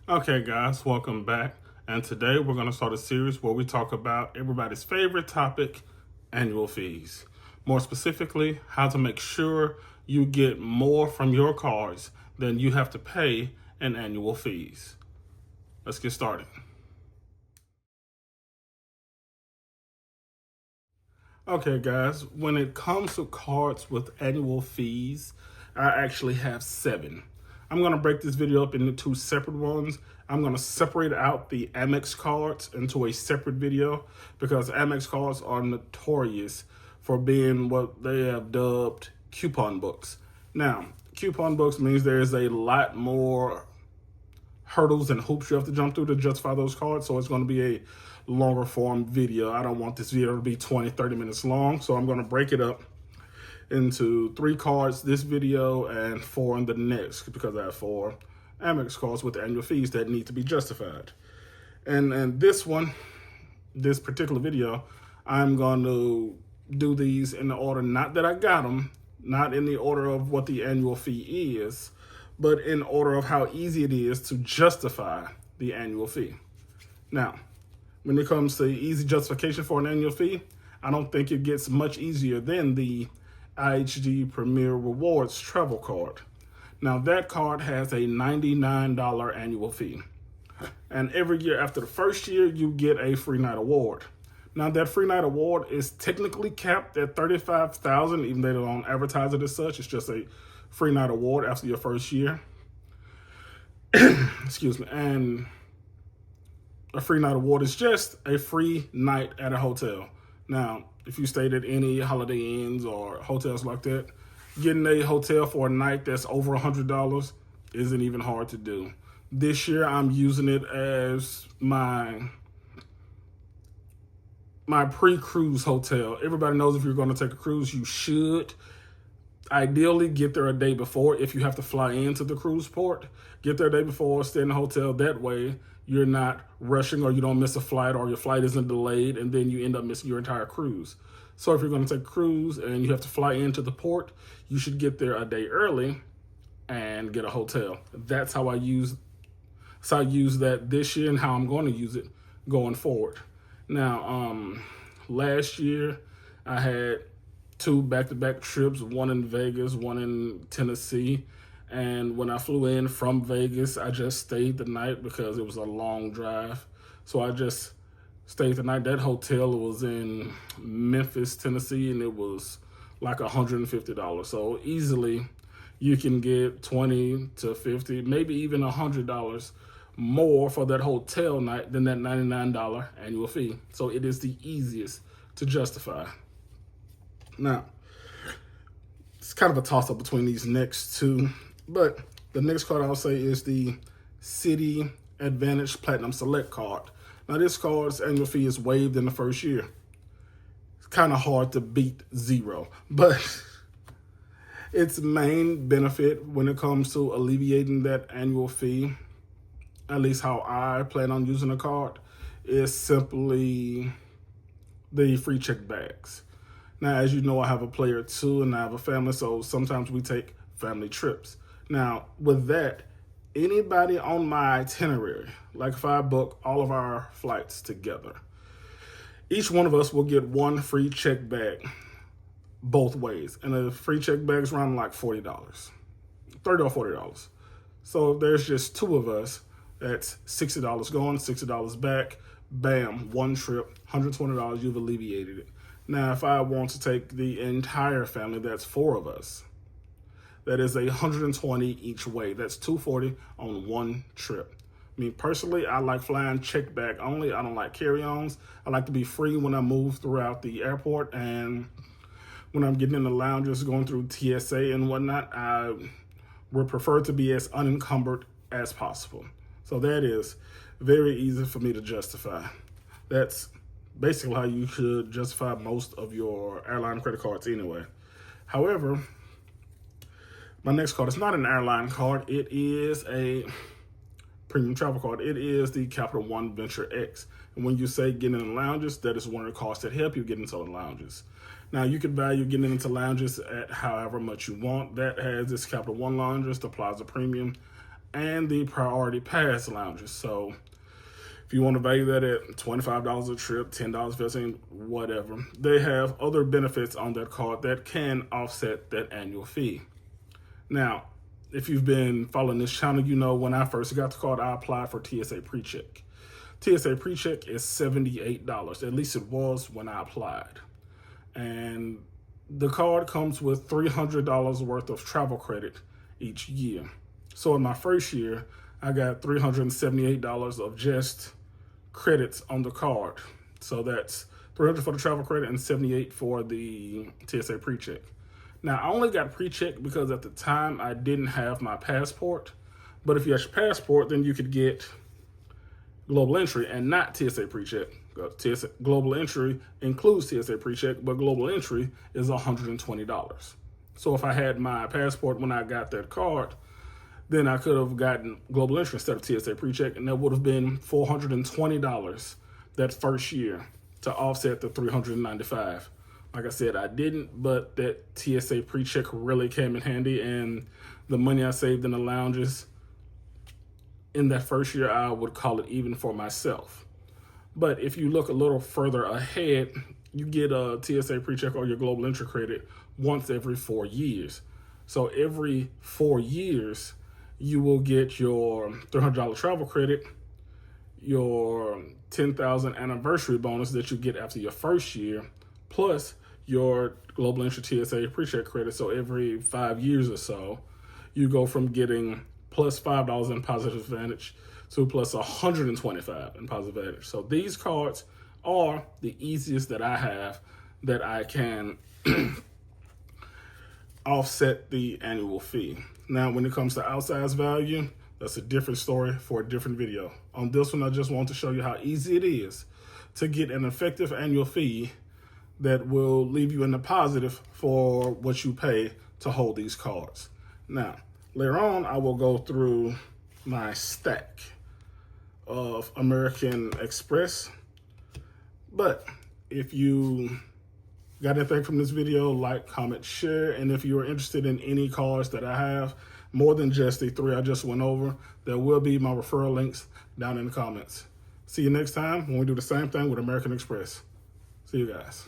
Okay, guys, welcome back. And today we're going to start a series where we talk about everybody's favorite topic, annual fees. More specifically, how to make sure you get more from your cards than you have to pay in annual fees. Let's get started. Okay, guys, when it comes to cards with annual fees, I actually have 7. I'm going to break this video up into 2 separate ones. I'm going to separate out the AMEX cards into a separate video because AMEX cards are notorious for being what they have dubbed coupon books. Now, coupon books means there's a lot more hurdles and hoops you have to jump through to justify those cards, so it's going to be a longer form video. I don't want this video to be 20-30 minutes long, so I'm going to break it up into 3 cards this video and 4 in the next, because I have 4 Amex cards with annual fees that need to be justified. And this particular video, I'm going to do these in the order, not that I got them, not in the order of what the annual fee is, but in order of how easy it is to justify the annual fee. Now, when it comes to easy justification for an annual fee, I don't think it gets much easier than the IHG Premier Rewards travel card. Now, that card has a $99 annual fee. And every year after the first year, you get a free night award. Now, that free night award is technically capped at $35,000, even though they don't advertise it as such. It's just a free night award after your first year. Excuse me. And a free night award is just a free night at a hotel. Now, if you stayed at any Holiday Inns or hotels like that, getting a hotel for a night that's over $100 isn't even hard to do. This year, I'm using it as my pre-cruise hotel. Everybody knows if you're going to take a cruise, you should ideally get there a day before. If you have to fly into the cruise port, get there a day before, stay in the hotel. That way you're not rushing, or you don't miss a flight, or your flight isn't delayed and then you end up missing your entire cruise. So if you're going to take a cruise and you have to fly into the port, you should get there a day early and get a hotel. That's how I use that this year and how I'm going to use it going forward. Now, last year I had 2 back-to-back trips, one in Vegas, one in Tennessee. And when I flew in from Vegas, I just stayed the night because it was a long drive. So I just stayed the night. That hotel was in Memphis, Tennessee, and it was like $150. So easily you can get $20 to $50, maybe even $100 more for that hotel night than that $99 annual fee. So it is the easiest to justify. Now, it's kind of a toss-up between these next 2, but the next card I'll say is the City Advantage Platinum Select card. Now, this card's annual fee is waived in the first year. It's kind of hard to beat 0, but its main benefit when it comes to alleviating that annual fee, at least how I plan on using the card, is simply the free check bags. Now, as you know, I have a player too, and I have a family, so sometimes we take family trips. Now, with that, anybody on my itinerary, like if I book all of our flights together, each one of us will get 1 free check bag both ways. And the free check bag is around like $40, $30 or $40. So if there's just 2 of us, that's $60 going, $60 back. Bam, 1 trip, $120, you've alleviated it. Now, if I want to take the entire family, that's 4 of us. That is $120 each way. That's $240 on 1 trip. I mean, personally, I like flying check bag only. I don't like carry-ons. I like to be free when I move throughout the airport, and when I'm getting in the lounges, going through TSA and whatnot, I would prefer to be as unencumbered as possible. So that is very easy for me to justify. That's basically how you should justify most of your airline credit cards anyway. However, my next card is not an airline card. It is a premium travel card. It is the Capital One Venture X. And when you say getting in the lounges, that is one of the cards that help you get into the lounges. Now, you can value getting into lounges at however much you want. That has this Capital One lounges, the Plaza Premium, and the Priority Pass lounges. So if you want to value that at $25 a trip, $10, $15, whatever, they have other benefits on that card that can offset that annual fee. Now, if you've been following this channel, you know when I first got the card, I applied for TSA PreCheck. TSA PreCheck is $78. At least it was when I applied. And the card comes with $300 worth of travel credit each year. So in my first year, I got $378 of just credits on the card. So that's $300 for the travel credit and $78 for the TSA PreCheck. Now, I only got PreCheck because at the time I didn't have my passport. But if you have your passport, then you could get Global Entry and not TSA PreCheck. TSA Global Entry includes TSA PreCheck, but Global Entry is $120. So if I had my passport when I got that card, then I could have gotten Global Entry instead of TSA PreCheck, and that would have been $420 that first year to offset the $395. Like I said, I didn't, but that TSA PreCheck really came in handy, and the money I saved in the lounges in that first year, I would call it even for myself. But if you look a little further ahead, you get a TSA PreCheck or your Global Entry credit once every 4 years. So every 4 years, you will get your $300 travel credit, your 10,000 anniversary bonus that you get after your first year, plus your Global Entry TSA PreCheck credit. So every 5 years or so, you go from getting plus $5 in positive advantage to plus $125 in positive advantage. So these cards are the easiest that I have that I can offset the annual fee. Now, when it comes to outsized value, that's a different story for a different video. On this one, I just want to show you how easy it is to get an effective annual fee that will leave you in the positive for what you pay to hold these cards. Now, later on, I will go through my stack of American Express. But if you got anything from this video, like, comment, share. And if you are interested in any cards that I have, more than just the 3 I just went over, there will be my referral links down in the comments. See you next time when we do the same thing with American Express. See you guys.